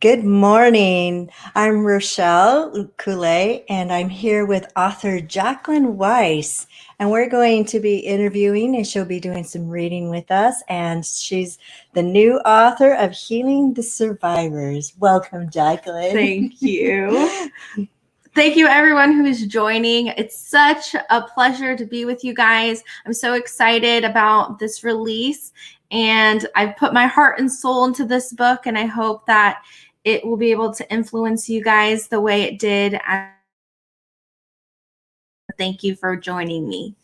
Good morning. I'm Rochelle Coulee, and I'm here with author Jacquelyn Weis. And we're going to be interviewing, and she'll be doing some reading with us. And she's the new author of Healing the Survivors. Welcome, Jacquelyn. Thank you. Thank you, everyone who is joining. It's such a pleasure to be with you guys. I'm so excited about this release, and I've put my heart and soul into this book, and I hope that it will be able to influence you guys the way it did. Thank you for joining me.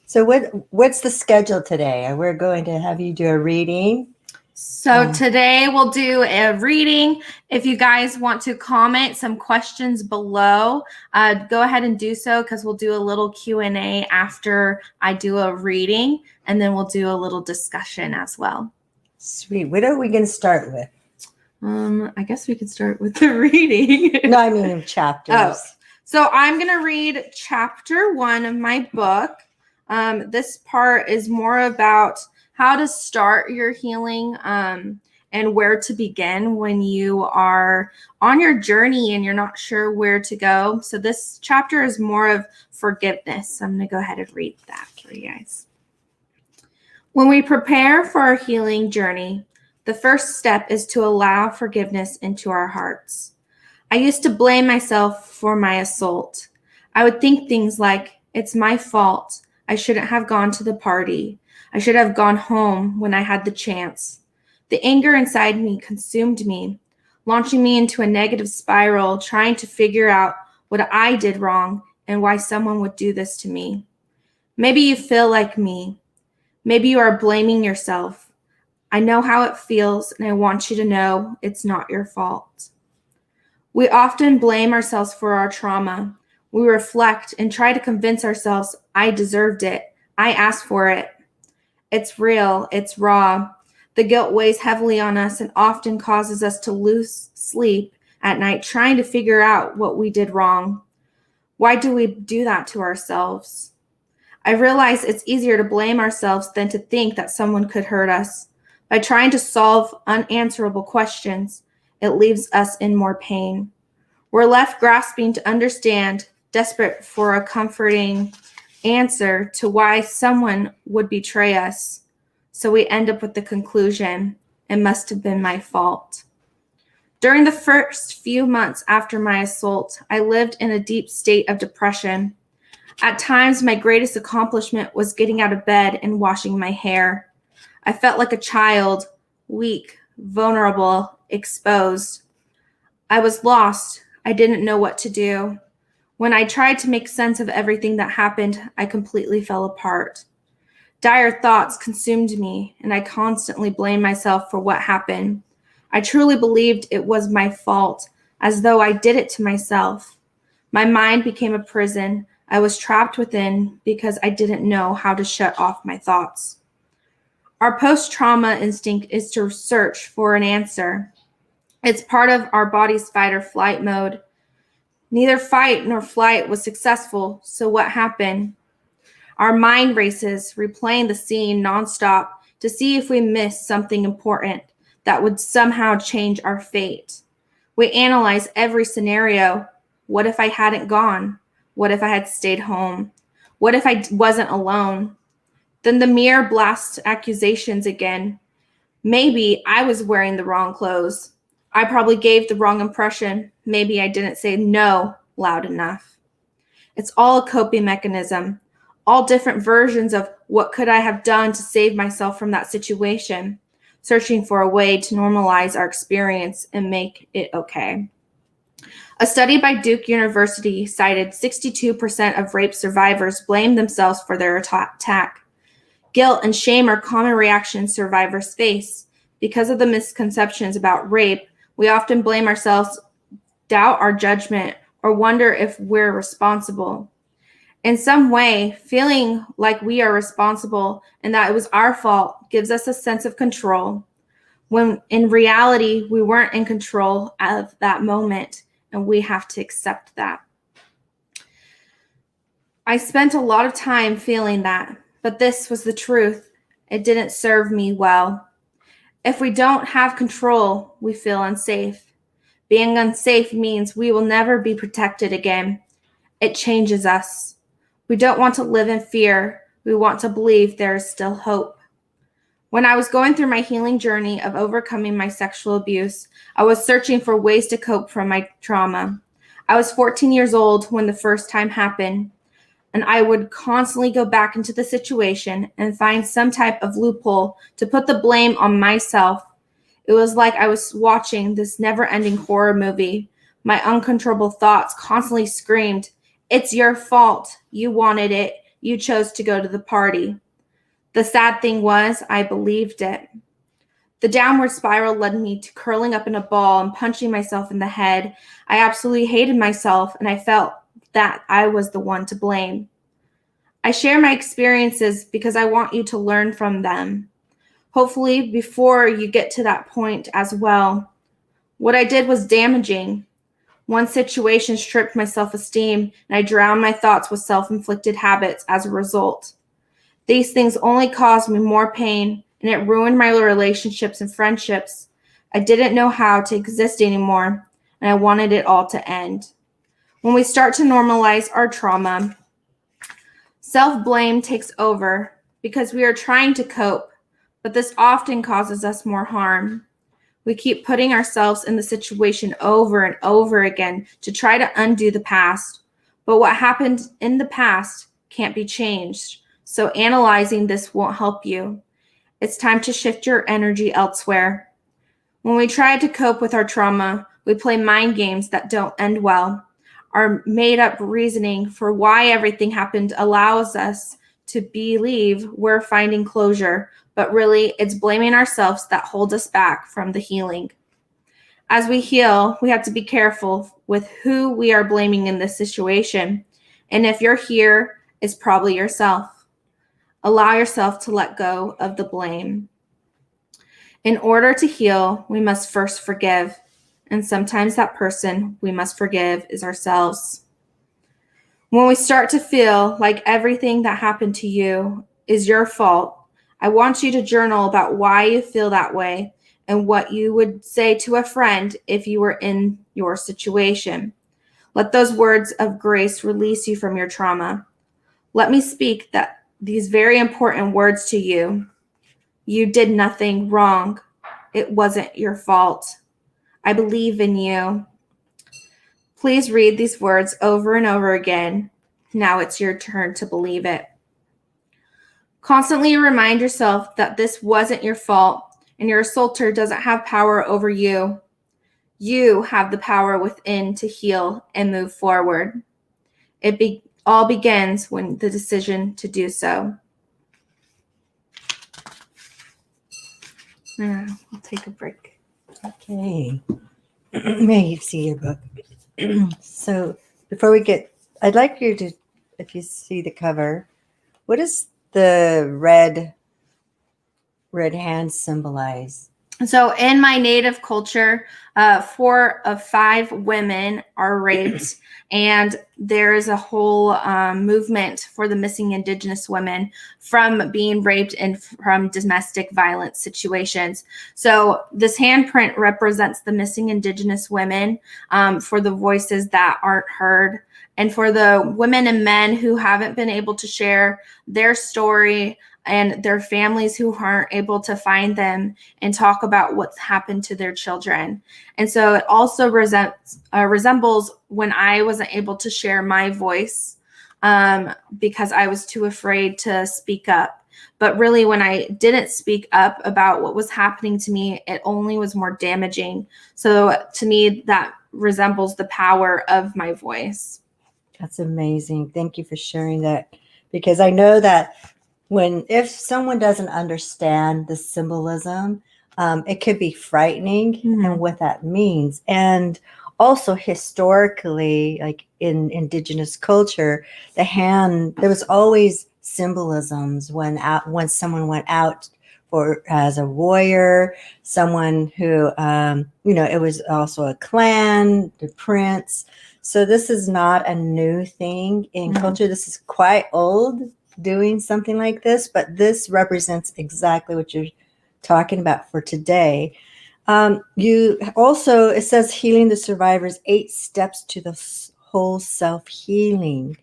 So what's the schedule today? We're going to have you do a reading. So today we'll do a reading. If you guys want to comment some questions below, go ahead and do so, because we'll do a little Q&A after I do a reading, and then we'll do a little discussion as well. Sweet. What are we going to start with? I guess we could start with the reading. No, I mean chapters. Oh, so I'm going to read chapter 1 of my book. This part is more about how to start your healing and where to begin when you are on your journey and you're not sure where to go. So this chapter is more of forgiveness. I'm going to go ahead and read that for you guys. When we prepare for our healing journey, the first step is to allow forgiveness into our hearts. I used to blame myself for my assault. I would think things like, it's my fault. I shouldn't have gone to the party. I should have gone home when I had the chance. The anger inside me consumed me, launching me into a negative spiral, trying to figure out what I did wrong and why someone would do this to me. Maybe you feel like me. Maybe you are blaming yourself. I know how it feels, and I want you to know it's not your fault. We often blame ourselves for our trauma. We reflect and try to convince ourselves, I deserved it. I asked for it. It's real. It's raw. The guilt weighs heavily on us and often causes us to lose sleep at night trying to figure out what we did wrong. Why do we do that to ourselves? I realize it's easier to blame ourselves than to think that someone could hurt us. By trying to solve unanswerable questions, it leaves us in more pain. We're left grasping to understand, desperate for a comforting answer to why someone would betray us. So we end up with the conclusion, it must have been my fault. During the first few months after my assault, I lived in a deep state of depression. At times, my greatest accomplishment was getting out of bed and washing my hair. I felt like a child, weak, vulnerable, exposed. I was lost. I didn't know what to do. When I tried to make sense of everything that happened, I completely fell apart. Dire thoughts consumed me, and I constantly blamed myself for what happened. I truly believed it was my fault, as though I did it to myself. My mind became a prison. I was trapped within because I didn't know how to shut off my thoughts. Our post-trauma instinct is to search for an answer. It's part of our body's fight or flight mode. Neither fight nor flight was successful, so what happened? Our mind races, replaying the scene nonstop to see if we missed something important that would somehow change our fate. We analyze every scenario. What if I hadn't gone? What if I had stayed home? What if I wasn't alone? Then the mirror blasts accusations again. Maybe I was wearing the wrong clothes. I probably gave the wrong impression. Maybe I didn't say no loud enough. It's all a coping mechanism, all different versions of what could I have done to save myself from that situation, searching for a way to normalize our experience and make it okay. A study by Duke University cited 62% of rape survivors blame themselves for their attack. Guilt and shame are common reactions survivors face. Because of the misconceptions about rape, we often blame ourselves, doubt our judgment, or wonder if we're responsible. In some way, feeling like we are responsible and that it was our fault gives us a sense of control, when in reality, we weren't in control of that moment, and we have to accept that. I spent a lot of time feeling that, but this was the truth. It didn't serve me well. If we don't have control, we feel unsafe. Being unsafe means we will never be protected again. It changes us. We don't want to live in fear. We want to believe there is still hope. When I was going through my healing journey of overcoming my sexual abuse, I was searching for ways to cope from my trauma. I was 14 years old when the first time happened, and I would constantly go back into the situation and find some type of loophole to put the blame on myself. It was like I was watching this never-ending horror movie. My uncontrollable thoughts constantly screamed, "It's your fault. You wanted it. You chose to go to the party." The sad thing was, I believed it. The downward spiral led me to curling up in a ball and punching myself in the head. I absolutely hated myself, and I felt that I was the one to blame. I share my experiences because I want you to learn from them. Hopefully, before you get to that point as well. What I did was damaging. One situation stripped my self-esteem, and I drowned my thoughts with self-inflicted habits as a result. These things only caused me more pain, and it ruined my relationships and friendships. I didn't know how to exist anymore, and I wanted it all to end. When we start to normalize our trauma, self-blame takes over because we are trying to cope, but this often causes us more harm. We keep putting ourselves in the situation over and over again to try to undo the past, but what happened in the past can't be changed. So analyzing this won't help you. It's time to shift your energy elsewhere. When we try to cope with our trauma, we play mind games that don't end well. Our made-up reasoning for why everything happened allows us to believe we're finding closure, but really it's blaming ourselves that holds us back from the healing. As we heal, we have to be careful with who we are blaming in this situation. And if you're here, it's probably yourself. Allow yourself to let go of the blame. In order to heal, we must first forgive. And sometimes that person we must forgive is ourselves. When we start to feel like everything that happened to you is your fault, I want you to journal about why you feel that way and what you would say to a friend if you were in your situation. Let those words of grace release you from your trauma. Let me speak these very important words to you. You did nothing wrong. It wasn't your fault. I believe in you. Please read these words over and over again. Now it's your turn to believe it. Constantly remind yourself that this wasn't your fault and your assaulter doesn't have power over you. You have the power within to heal and move forward. It all begins when the decision to do so. Now, we'll take a break. Okay. May you see your book. So before we get, I'd like you to, if you see the cover, what does the red hand symbolize? So in my native culture, 4 of 5 women are raped, and there is a whole movement for the missing Indigenous women from being raped and from domestic violence situations. So this handprint represents the missing Indigenous women for the voices that aren't heard, and for the women and men who haven't been able to share their story and their families who aren't able to find them and talk about what's happened to their children. And so it also resembles when I wasn't able to share my voice because I was too afraid to speak up. But really, when I didn't speak up about what was happening to me, it only was more damaging. So to me, that resembles the power of my voice. That's amazing. Thank you for sharing that, because I know that if someone doesn't understand the symbolism, it could be frightening and what that means. And also historically, like in Indigenous culture, the hand, there was always symbolisms when someone went out as a warrior, someone who, it was also a clan, the prince. So this is not a new thing in culture. This is quite old, doing something like this, but this represents exactly what you're talking about for today. You also, it says healing the survivors, 8 steps to the whole self-healing.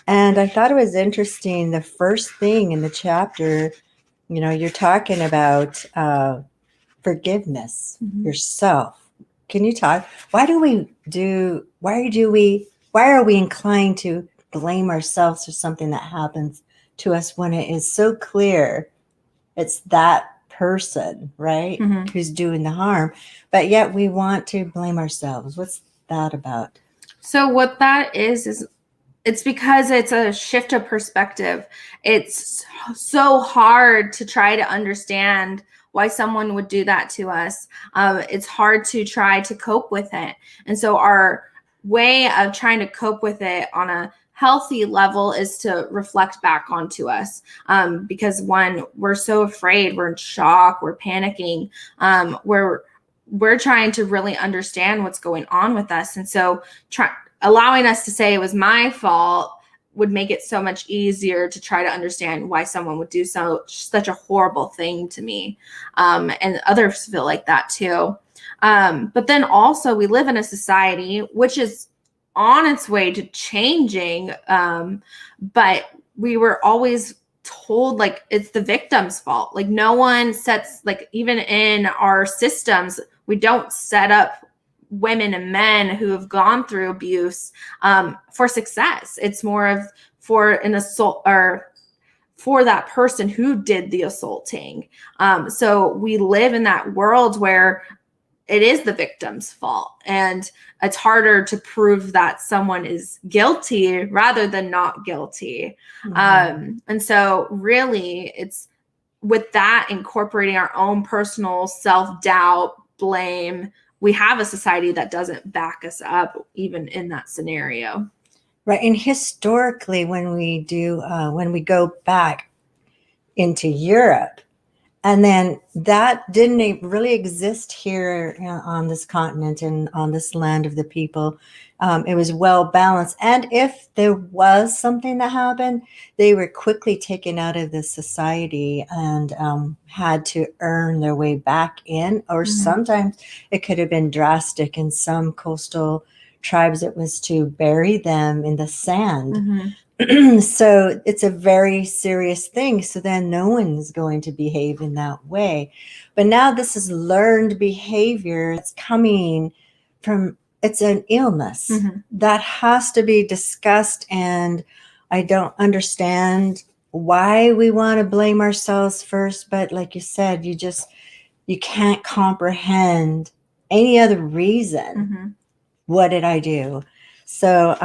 And I thought it was interesting. The first thing in the chapter, you're talking about forgiveness, yourself. Can you talk? Why are we inclined to blame ourselves for something that happens to us when it is so clear it's that person, right? Who's doing the harm, but yet we want to blame ourselves. What's that about? So what that is it's because it's a shift of perspective. It's so hard to try to understand why someone would do that to us. It's hard to try to cope with it. And so our way of trying to cope with it on a healthy level is to reflect back onto us. Because one, we're so afraid, we're in shock, we're panicking, we're trying to really understand what's going on with us. And so allowing us to say it was my fault would make it so much easier to try to understand why someone would do such a horrible thing to me. And others feel like that too. But then also we live in a society which is on its way to changing. But we were always told like it's the victim's fault. Like no one sets, like even in our systems, we don't set up women and men who have gone through abuse for success. It's more of for an assault or for that person who did the assaulting. So we live in that world where it is the victim's fault, and it's harder to prove that someone is guilty rather than not guilty. And so really it's with that incorporating our own personal self-doubt, blame, we have a society that doesn't back us up even in that scenario. Right. And historically, when we go back into Europe, and then that didn't really exist here on this continent and on this land of the people. It was well balanced. And if there was something that happened, they were quickly taken out of the society and had to earn their way back in. Or sometimes it could have been drastic. In some coastal tribes, it was to bury them in the sand. So it's a very serious thing. So then no one's going to behave in that way. But now this is learned behavior that's coming from, it's an illness that has to be discussed. And I don't understand why we want to blame ourselves first. But like you said, you can't comprehend any other reason. What did I do? So,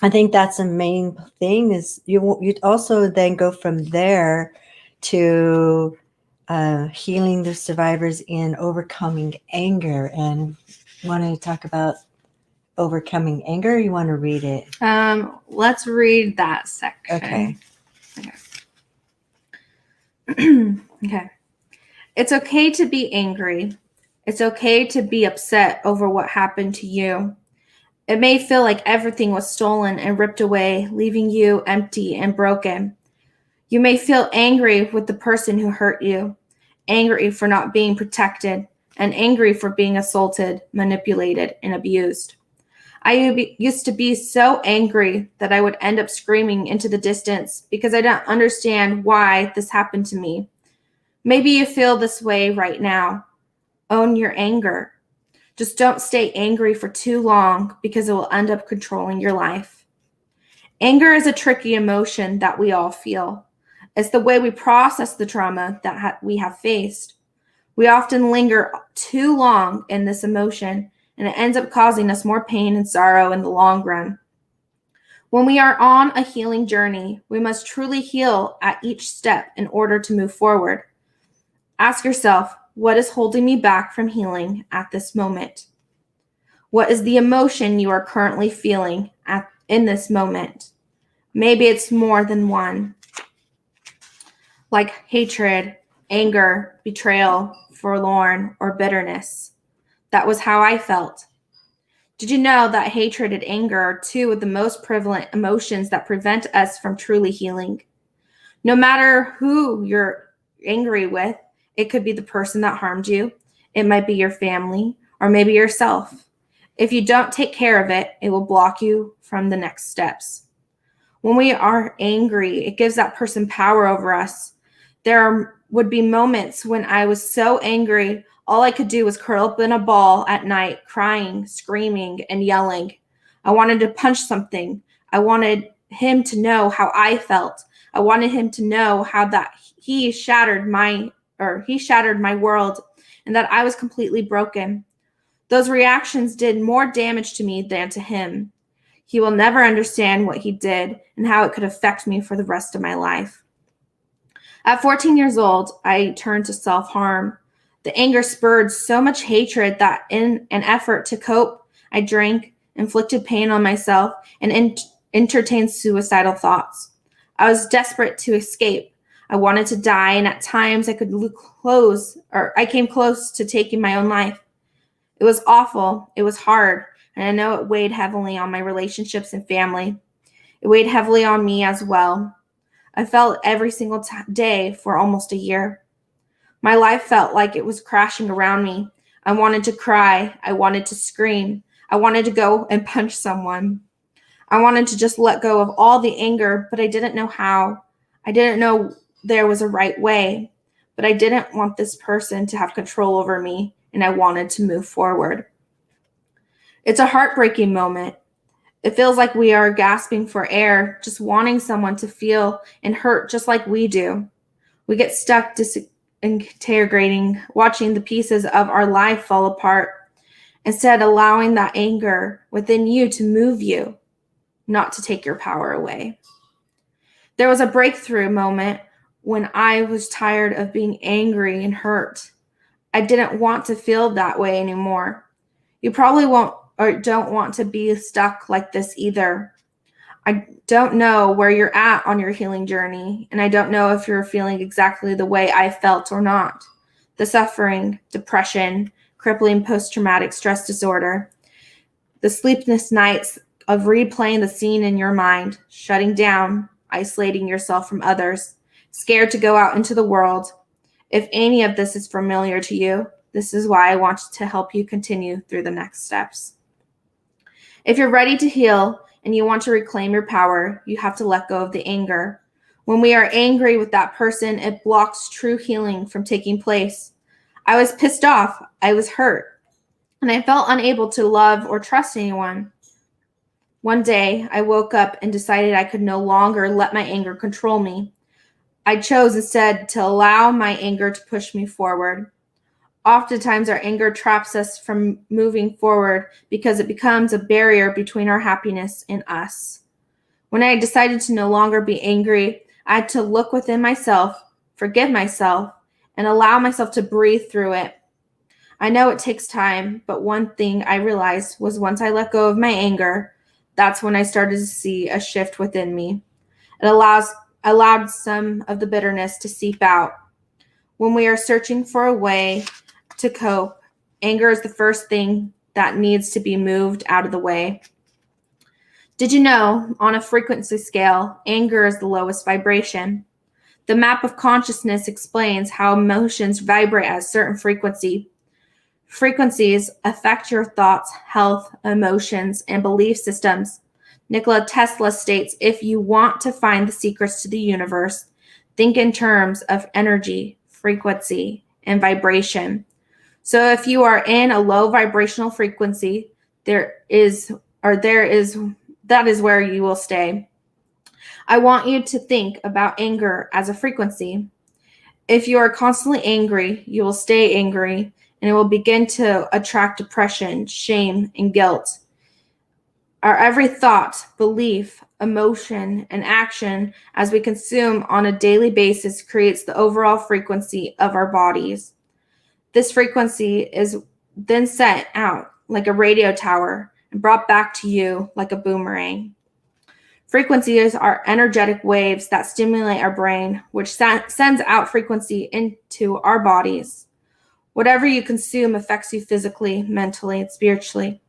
I think that's the main thing is you also then go from there to healing the survivors in overcoming anger. And want to talk about overcoming anger? You want to read it? Let's read that section. Okay. It's okay to be angry. It's okay to be upset over what happened to you. It may feel like everything was stolen and ripped away, leaving you empty and broken. You may feel angry with the person who hurt you, angry for not being protected, and angry for being assaulted, manipulated, and abused. I used to be so angry that I would end up screaming into the distance because I don't understand why this happened to me. Maybe you feel this way right now. Own your anger. Just don't stay angry for too long because it will end up controlling your life. Anger is a tricky emotion that we all feel. It's the way we process the trauma that we have faced. We often linger too long in this emotion, and it ends up causing us more pain and sorrow in the long run. When we are on a healing journey, we must truly heal at each step in order to move forward. Ask yourself, what is holding me back from healing at this moment? What is the emotion you are currently feeling in this moment? Maybe it's more than one, like hatred, anger, betrayal, forlorn, or bitterness. That was how I felt. Did you know that hatred and anger are two of the most prevalent emotions that prevent us from truly healing? No matter who you're angry with, It could be the person that harmed you. It might be your family or maybe yourself. If you don't take care of it, it will block you from the next steps. When we are angry, it gives that person power over us. Would be moments when I was so angry, all I could do was curl up in a ball at night, crying, screaming, and yelling. I wanted to punch something. I wanted him to know how I felt. I wanted him to know how that he shattered my world and that I was completely broken. Those reactions did more damage to me than to him. He will never understand what he did and how it could affect me for the rest of my life. At 14 years old, I turned to self-harm. The anger spurred so much hatred that in an effort to cope, I drank, inflicted pain on myself, and entertained suicidal thoughts. I was desperate to escape. I wanted to die, and at times I came close to taking my own life. It was awful. It was hard, and I know it weighed heavily on my relationships and family. It weighed heavily on me as well. I felt every single day for almost a year. My life felt like it was crashing around me. I wanted to cry. I wanted to scream. I wanted to go and punch someone. I wanted to just let go of all the anger, but I didn't know how. I didn't know there was a right way, but I didn't want this person to have control over me, and I wanted to move forward. It's a heartbreaking moment. It feels like we are gasping for air, just wanting someone to feel and hurt just like we do. We get stuck disintegrating, watching the pieces of our life fall apart, instead allowing that anger within you to move you, not to take your power away. There was a breakthrough moment when I was tired of being angry and hurt. I didn't want to feel that way anymore. You probably won't or don't want to be stuck like this either. I don't know where you're at on your healing journey, and I don't know if you're feeling exactly the way I felt or not. The suffering, depression, crippling post-traumatic stress disorder, the sleepless nights of replaying the scene in your mind, shutting down, isolating yourself from others, scared to go out into the world. If any of this is familiar to you, this is why I want to help you continue through the next steps. If you're ready to heal and you want to reclaim your power, you have to let go of the anger. When we are angry with that person, it blocks true healing from taking place. I was pissed off, I was hurt, and I felt unable to love or trust anyone. One day, I woke up and decided I could no longer let my anger control me. I chose instead to allow my anger to push me forward. Oftentimes, our anger traps us from moving forward because it becomes a barrier between our happiness and us. When I decided to no longer be angry, I had to look within myself, forgive myself, and allow myself to breathe through it. I know it takes time, but one thing I realized was once I let go of my anger, that's when I started to see a shift within me. It allowed some of the bitterness to seep out. When we are searching for a way to cope, anger is the first thing that needs to be moved out of the way. Did you know, on a frequency scale, anger is the lowest vibration? The map of consciousness explains how emotions vibrate at a certain frequency. Frequencies affect your thoughts, health, emotions, and belief systems. Nikola Tesla states, if you want to find the secrets to the universe, think in terms of energy, frequency, and vibration. So if you are in a low vibrational frequency, that is where you will stay. I want you to think about anger as a frequency. If you are constantly angry, you will stay angry, and it will begin to attract depression, shame, and guilt. Our every thought, belief, emotion, and action as we consume on a daily basis creates the overall frequency of our bodies. This frequency is then sent out like a radio tower and brought back to you like a boomerang. Frequencies are energetic waves that stimulate our brain, which sends out frequency into our bodies. Whatever you consume affects you physically, mentally, and spiritually.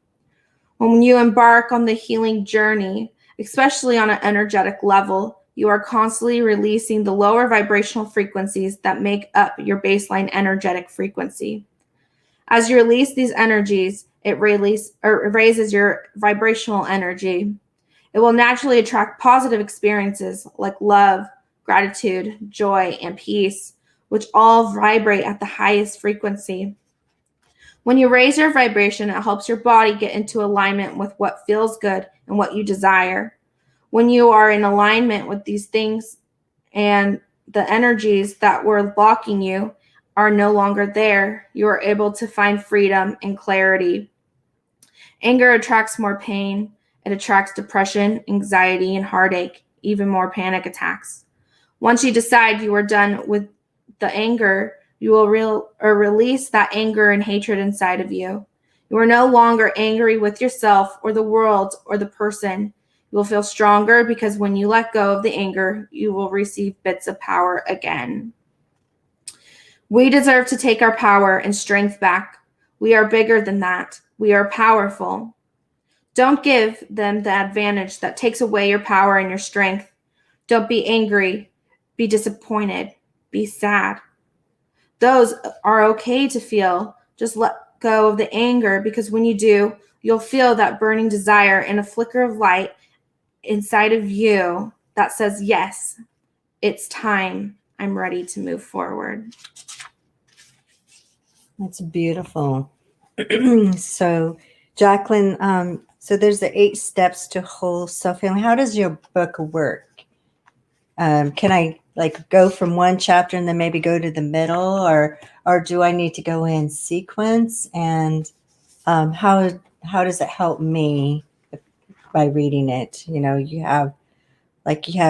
When you embark on the healing journey, especially on an energetic level, You are constantly releasing the lower vibrational frequencies that make up your baseline energetic frequency. As you release these energies, it raises your vibrational energy. It will naturally attract positive experiences like love, gratitude, joy, and peace, which all vibrate at the highest frequency. When you raise your vibration, it helps your body get into alignment with what feels good and what you desire. When you are in alignment with these things and the energies that were blocking you are no longer there, you are able to find freedom and clarity. Anger attracts more pain. It attracts depression, anxiety, and heartache, even more panic attacks. Once you decide you are done with the anger, you will release that anger and hatred inside of you. You are no longer angry with yourself or the world or the person. You will feel stronger because when you let go of the anger, you will receive bits of power again. We deserve to take our power and strength back. We are bigger than that. We are powerful. Don't give them the advantage that takes away your power and your strength. Don't be angry. Be disappointed. Be sad. Those are okay to feel. Just let go of the anger, because when you do, you'll feel that burning desire and a flicker of light inside of you that says, yes, it's time. I'm ready to move forward. That's beautiful. So, Jacquelyn, so there's the 8 steps to whole self-healing. How does your book work? Can I go from one chapter and then maybe go to the middle, or do I need to go in sequence? And how does it help me by reading it? You have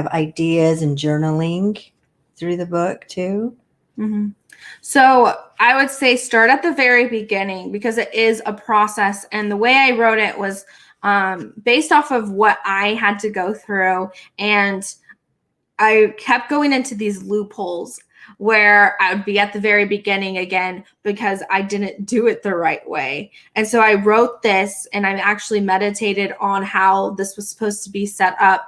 ideas and journaling through the book too. Mm-hmm. So I would say start at the very beginning, because it is a process. And the way I wrote it was based off of what I had to go through. And I kept going into these loopholes where I would be at the very beginning again because I didn't do it the right way. And so I wrote this, and I actually meditated on how this was supposed to be set up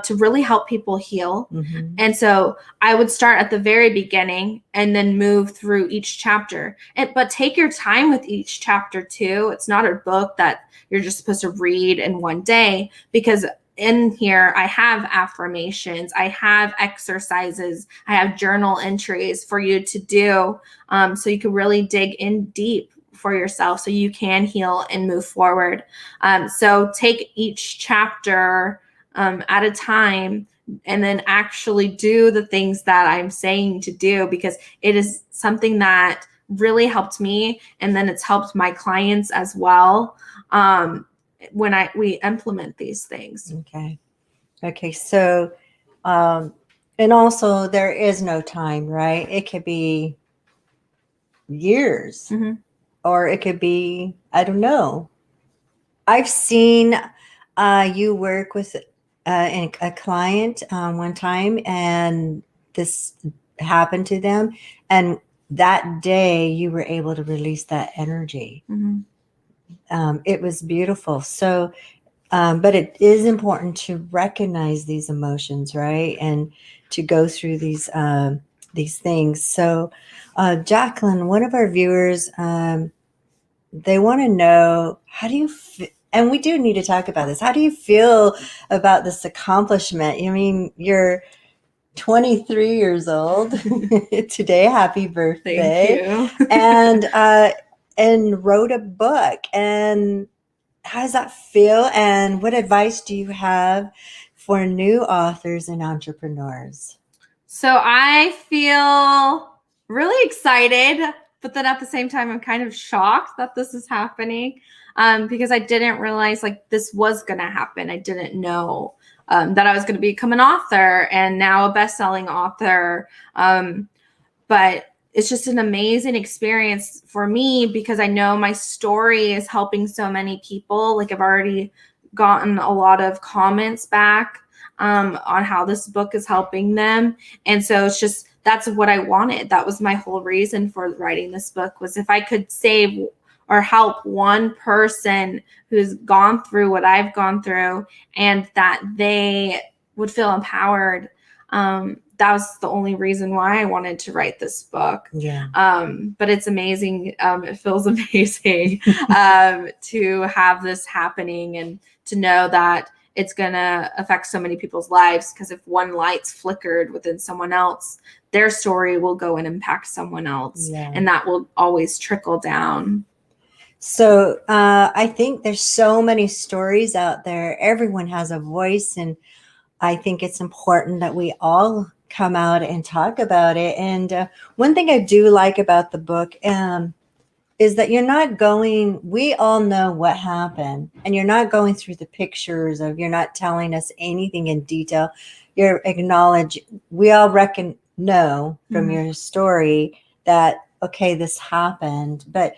to really help people heal. Mm-hmm. And so I would start at the very beginning and then move through each chapter. But take your time with each chapter too. It's not a book that you're just supposed to read in one day, because in here, I have affirmations, I have exercises, I have journal entries for you to do, so you can really dig in deep for yourself so you can heal and move forward. So take each chapter at a time, and then actually do the things that I'm saying to do, because it is something that really helped me, and then it's helped my clients as well. When we implement these things. Okay. So, and also there is no time, right? It could be years, Mm-hmm. or it could be, I don't know. I've seen you work with a client one time, and this happened to them, and that day you were able to release that energy. Mm-hmm. It was beautiful. So, but it is important to recognize these emotions, right? And to go through these things. So, Jacquelyn, one of our viewers, they want to know, how do you feel? And we do need to talk about this. How do you feel about this accomplishment? I mean, you're 23 years old today. Happy birthday. Thank you. And wrote a book. And how does that feel? And what advice do you have for new authors and entrepreneurs? So I feel really excited, but then at the same time, I'm kind of shocked that this is happening, because I didn't realize this was going to happen. I didn't know that I was going to become an author, and now a best-selling author. But it's just an amazing experience for me, because I know my story is helping so many people. I've already gotten a lot of comments back on how this book is helping them. And so that's what I wanted. That was my whole reason for writing this book, was if I could save or help one person who's gone through what I've gone through, and that they would feel empowered. That was the only reason why I wanted to write this book. Yeah. But it's amazing. It feels amazing to have this happening and to know that it's going to affect so many people's lives, because if one light's flickered within someone else, their story will go and impact someone else. Yeah. And that will always trickle down. So I think there's so many stories out there. Everyone has a voice, and I think it's important that we all come out and talk about it. And one thing I do like about the book is that you're not going, we all know what happened, and you're not going through the pictures you're not telling us anything in detail. You're we all know from your story that, okay, this happened, but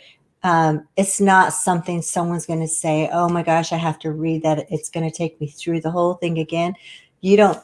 it's not something someone's going to say, oh my gosh, I have to read that. It's going to take me through the whole thing again. You don't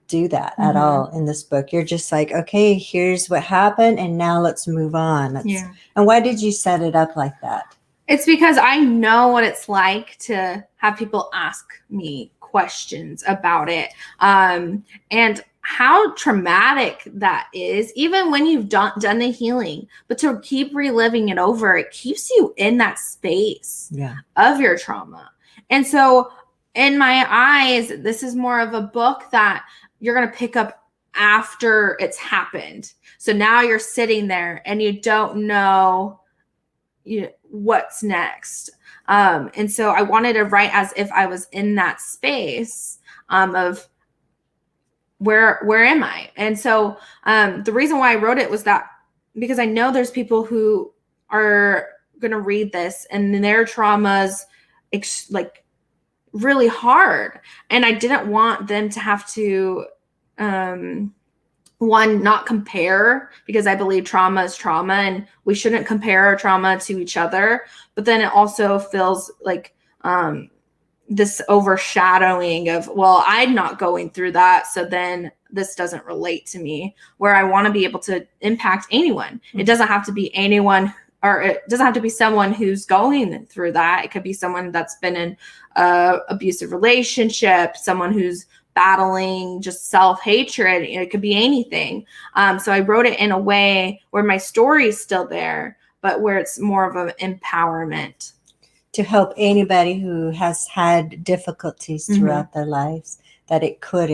do that at all in this book. You're just like, okay, here's what happened, and now let's move on. And why did you set it up like that? It's because I know what it's like to have people ask me questions about it, and how traumatic that is, even when you've done the healing. But to keep reliving it over, it keeps you in that space of your trauma. And so in my eyes, this is more of a book that you're going to pick up after it's happened. So now you're sitting there and you don't know what's next. And so I wanted to write as if I was in that space of where am I? And so the reason why I wrote it was that because I know there's people who are going to read this and their traumas like really hard. And I didn't want them to have to, one, not compare, because I believe trauma is trauma and we shouldn't compare our trauma to each other. But then it also feels like this overshadowing of, well, I'm not going through that, so then this doesn't relate to me, where I want to be able to impact anyone. It doesn't have to be anyone, or it doesn't have to be someone who's going through that. It could be someone that's been in an abusive relationship, someone who's battling just self-hatred. It could be anything. So I wrote it in a way where my story is still there, but where it's more of an empowerment. To help anybody who has had difficulties throughout their lives, that it could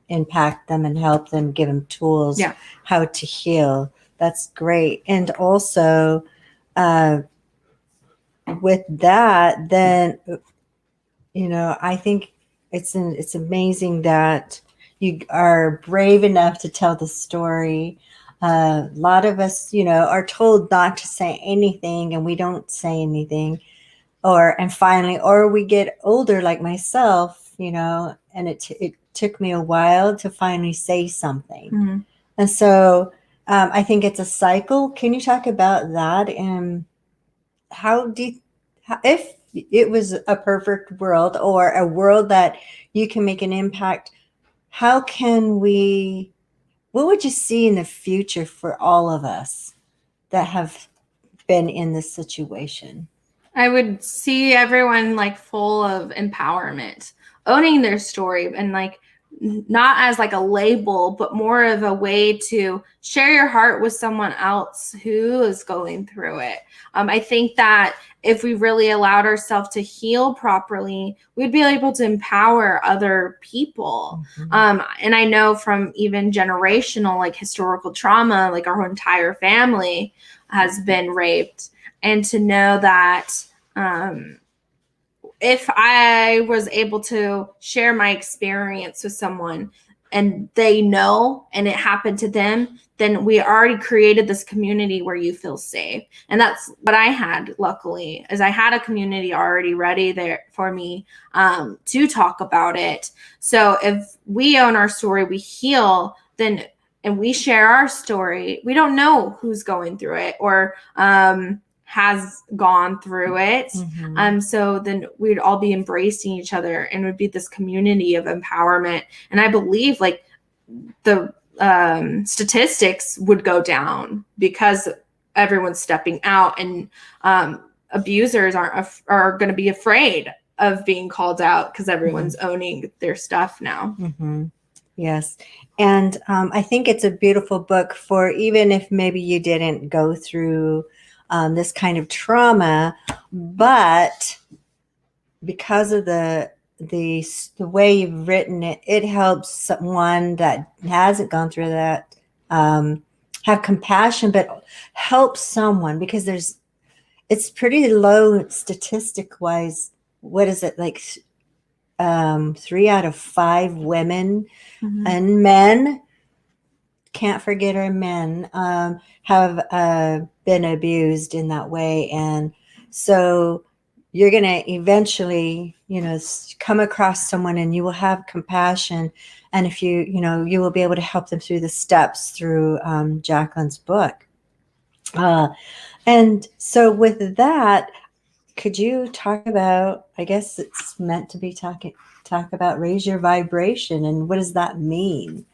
impact them and help them, give them tools how to heal. That's great. And also with that, then, I think it's amazing that you are brave enough to tell the story. A lot of us, are told not to say anything, and we don't say anything. Or we get older, like myself, and it took me a while to finally say something. And so I think it's a cycle. Can you talk about that? And if it was a perfect world, or a world that you can make an impact, what would you see in the future for all of us that have been in this situation? I would see everyone like full of empowerment, owning their story, and like not as like a label, but more of a way to share your heart with someone else who is going through it. I think that if we really allowed ourselves to heal properly, we'd be able to empower other people. And I know from even generational, like historical trauma, like our whole entire family has been raped. And to know that if I was able to share my experience with someone and they know and it happened to them, then we already created this community where you feel safe. And that's what I had, luckily, is I had a community already ready there for me to talk about it. So if we own our story, we heal, then, and we share our story, we don't know who's going through it or has gone through it. So then we'd all be embracing each other and would be this community of empowerment. And I believe like the statistics would go down because everyone's stepping out, and abusers are going to be afraid of being called out because everyone's owning their stuff now. Yes. And I think it's a beautiful book for even if maybe you didn't go through this kind of trauma, but because of the way you've written it, it helps someone that hasn't gone through that have compassion, but help someone because it's pretty low statistic wise. What is it like? 3 out of 5 women and men, can't forget our men, have been abused in that way. And so you're going to eventually, come across someone and you will have compassion. And if you will be able to help them through the steps through Jacquelyn's book. And so with that, could you talk about, I guess it's meant to be talk about raise your vibration, and what does that mean?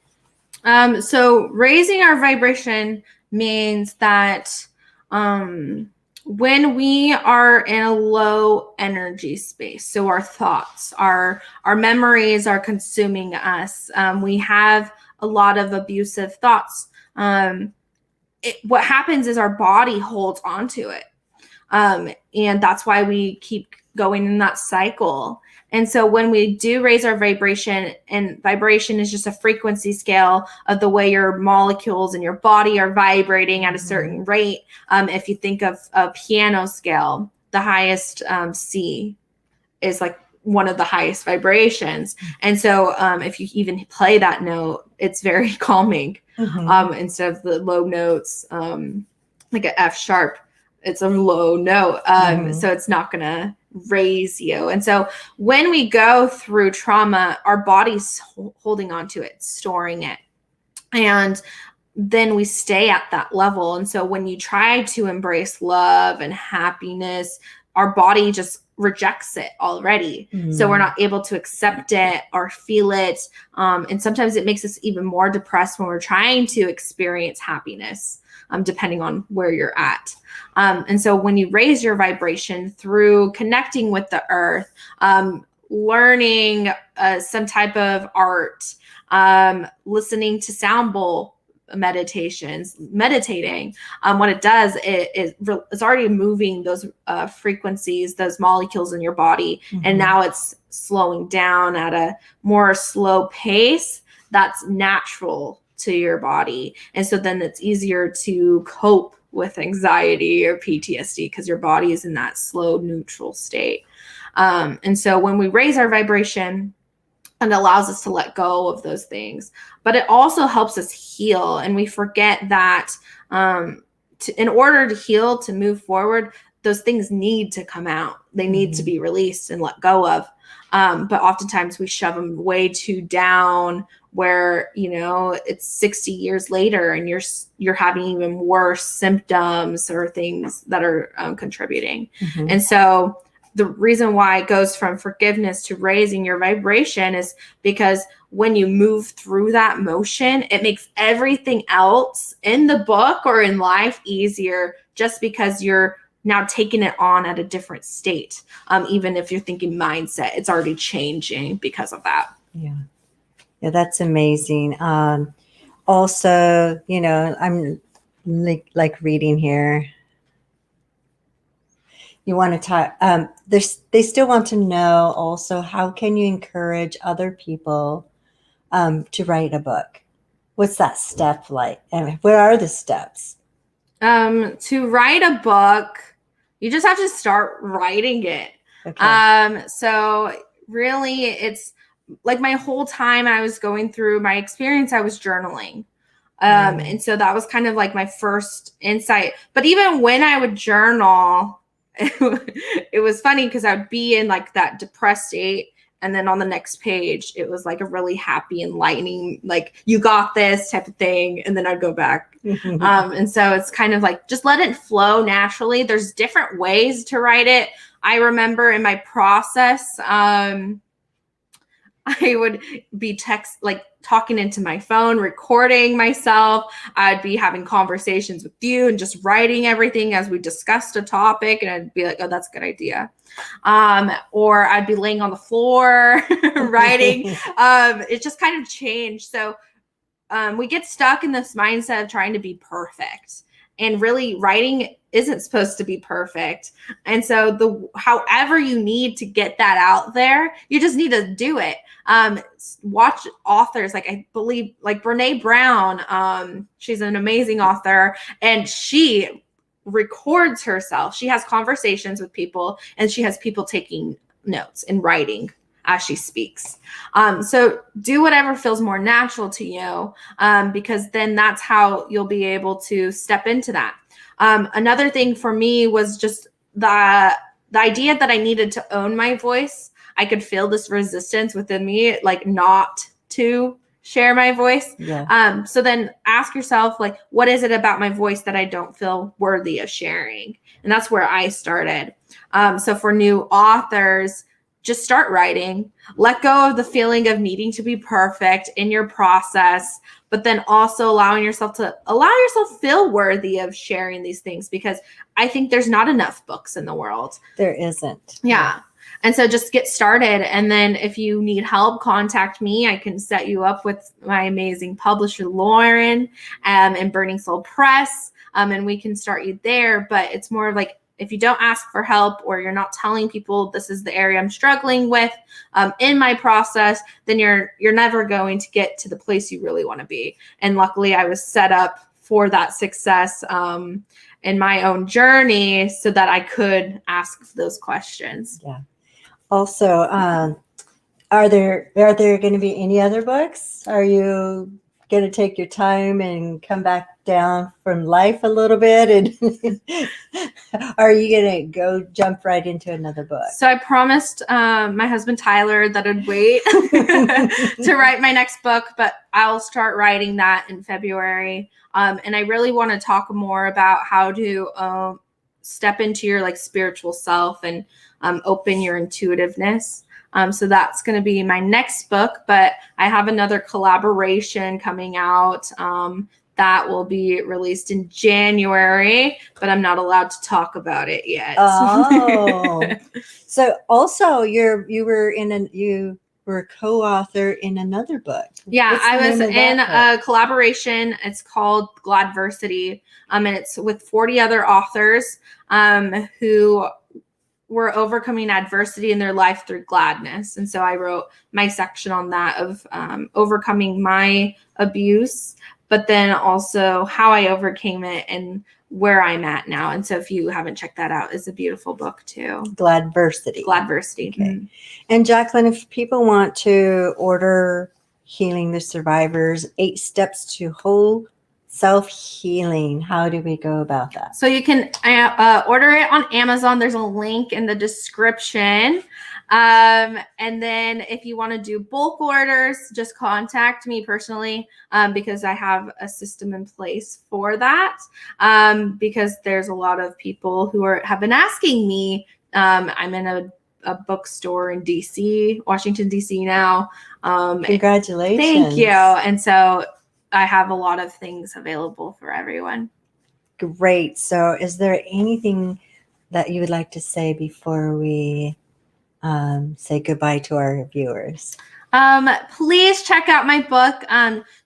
So raising our vibration means that when we are in a low energy space, so our thoughts, our memories are consuming us. We have a lot of abusive thoughts. What happens is our body holds onto it. And that's why we keep going in that cycle. And so when we do raise our vibration, and vibration is just a frequency scale of the way your molecules in your body are vibrating at a certain rate. If you think of a piano scale, the highest C is like one of the highest vibrations. And so if you even play that note, it's very calming. Instead of the low notes, like an F sharp, it's a low note. So it's not going to raise you. And so when we go through trauma, our body's holding on to it, storing it. And then we stay at that level. And so when you try to embrace love and happiness, our body just rejects it already. So we're not able to accept it or feel it. And sometimes it makes us even more depressed when we're trying to experience happiness, depending on where you're at. And so when you raise your vibration through connecting with the earth, learning some type of art, listening to sound bowl meditations, meditating, what it does, it's already moving those frequencies, those molecules in your body. And now it's slowing down at a more slow pace that's natural to your body. And so then it's easier to cope with anxiety or PTSD because your body is in that slow neutral state. And so when we raise our vibration, and allows us to let go of those things, but it also helps us heal. And we forget that in order to heal, to move forward, those things need to come out. They need to be released and let go of. But oftentimes we shove them way too down where, it's 60 years later and you're having even worse symptoms or things that are contributing. And so the reason why it goes from forgiveness to raising your vibration is because when you move through that motion, it makes everything else in the book or in life easier just because you're now taking it on at a different state. Even if you're thinking mindset, it's already changing because of that. Yeah, that's amazing. Also, I'm like reading here. You want to talk, they still want to know also, how can you encourage other people to write a book? What's that step like? And what are the steps? To write a book, you just have to start writing it. Okay. So really it's like my whole time I was going through my experience, I was journaling. And so that was kind of like my first insight. But even when I would journal, it was funny because I would be in like that depressed state. And then on the next page, it was like a really happy, enlightening, like, you got this type of thing. And then I'd go back. And so it's kind of like, just let it flow naturally. There's different ways to write it. I remember in my process, I would be talking into my phone, recording myself. I'd be having conversations with you and just writing everything as we discussed a topic. And I'd be like, oh, that's a good idea. Or I'd be laying on the floor writing. It just kind of changed. So we get stuck in this mindset of trying to be perfect. And really, writing isn't supposed to be perfect. And so however you need to get that out there, you just need to do it. Watch authors, like I believe, like Brene Brown. She's an amazing author, and she records herself. She has conversations with people, and she has people taking notes and writing as she speaks. So do whatever feels more natural to you, because then that's how you'll be able to step into that. Another thing for me was just the idea that I needed to own my voice. I could feel this resistance within me, like not to share my voice. Yeah. So then ask yourself, like, what is it about my voice that I don't feel worthy of sharing? And that's where I started. So for new authors, just start writing, let go of the feeling of needing to be perfect in your process, but then also allowing yourself feel worthy of sharing these things, because I think there's not enough books in the world. There isn't. Yeah. And so just get started. And then if you need help, contact me. I can set you up with my amazing publisher, Lauren, and Burning Soul Press. And we can start you there. But it's more of like, if you don't ask for help, or you're not telling people this is the area I'm struggling with in my process, then you're never going to get to the place you really want to be. And luckily, I was set up for that success in my own journey so that I could ask those questions. Yeah. Also, are there going to be any other books? Are you going to take your time and come back down from life a little bit, and are you going to go jump right into another book? So I promised my husband Tyler that I'd wait to write my next book, but I'll start writing that in February. And I really want to talk more about how to step into your like spiritual self and open your intuitiveness. So that's going to be my next book, but I have another collaboration coming out that will be released in January, but I'm not allowed to talk about it yet. Oh, so also you were a co-author in another book. Yeah, I was in a collaboration. It's called Gladversity, and it's with 40 other authors who were overcoming adversity in their life through gladness. And so I wrote my section on that of overcoming my abuse, but then also how I overcame it and where I'm at now. And so if you haven't checked that out, it's a beautiful book too. Gladversity. Gladversity. Okay. Mm-hmm. And Jacquelyn, if people want to order Healing the Survivors, 8 Steps to Whole Self-Healing, how do we go about that? So you can order it on Amazon. There's a link in the description. And then if you want to do bulk orders, just contact me personally because I have a system in place for that. Because there's a lot of people who have been asking me. I'm in a bookstore in DC, Washington, DC now. Congratulations. Thank you. And so I have a lot of things available for everyone. Great. So is there anything that you would like to say before we say goodbye to our viewers? Please check out my book.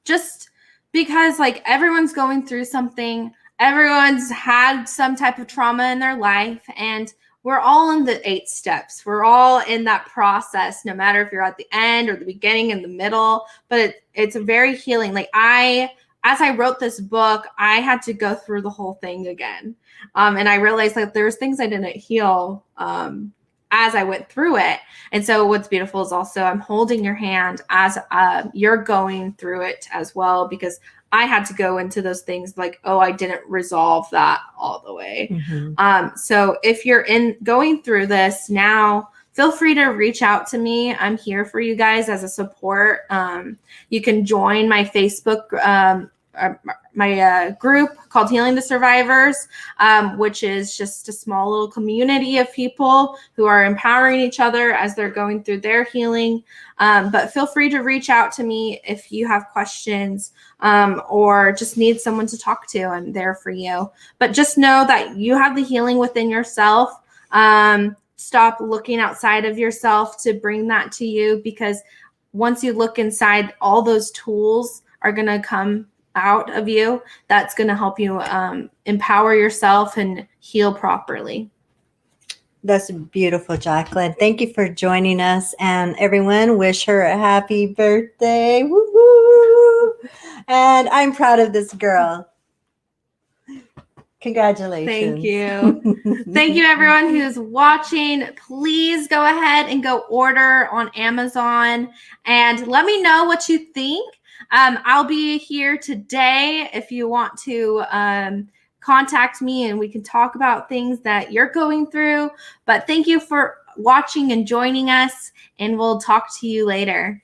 Just because like everyone's going through something, everyone's had some type of trauma in their life, and we're all in the 8 steps. We're all in that process, no matter if you're at the end or the beginning, in the middle, but it's very healing. Like as I wrote this book, I had to go through the whole thing again. And I realized like there's things I didn't heal as I went through it. And so what's beautiful is also I'm holding your hand as you're going through it as well, because I had to go into those things like, oh, I didn't resolve that all the way. Mm-hmm. So if you're going through this now, feel free to reach out to me. I'm here for you guys as a support. You can join my Facebook group called Healing the Survivors, which is just a small little community of people who are empowering each other as they're going through their healing. But feel free to reach out to me if you have questions or just need someone to talk to. I'm there for you. But just know that you have the healing within yourself. Stop looking outside of yourself to bring that to you, because once you look inside, all those tools are going to come out of you. That's going to help you empower yourself and heal properly. That's beautiful, Jacquelyn. Thank you for joining us. And everyone, wish her a happy birthday. Woo-hoo! And I'm proud of this girl. Congratulations. Thank you. Thank you, everyone who's watching. Please go ahead and go order on Amazon and let me know what you think. I'll be here today if you want to contact me and we can talk about things that you're going through. But thank you for watching and joining us, and we'll talk to you later.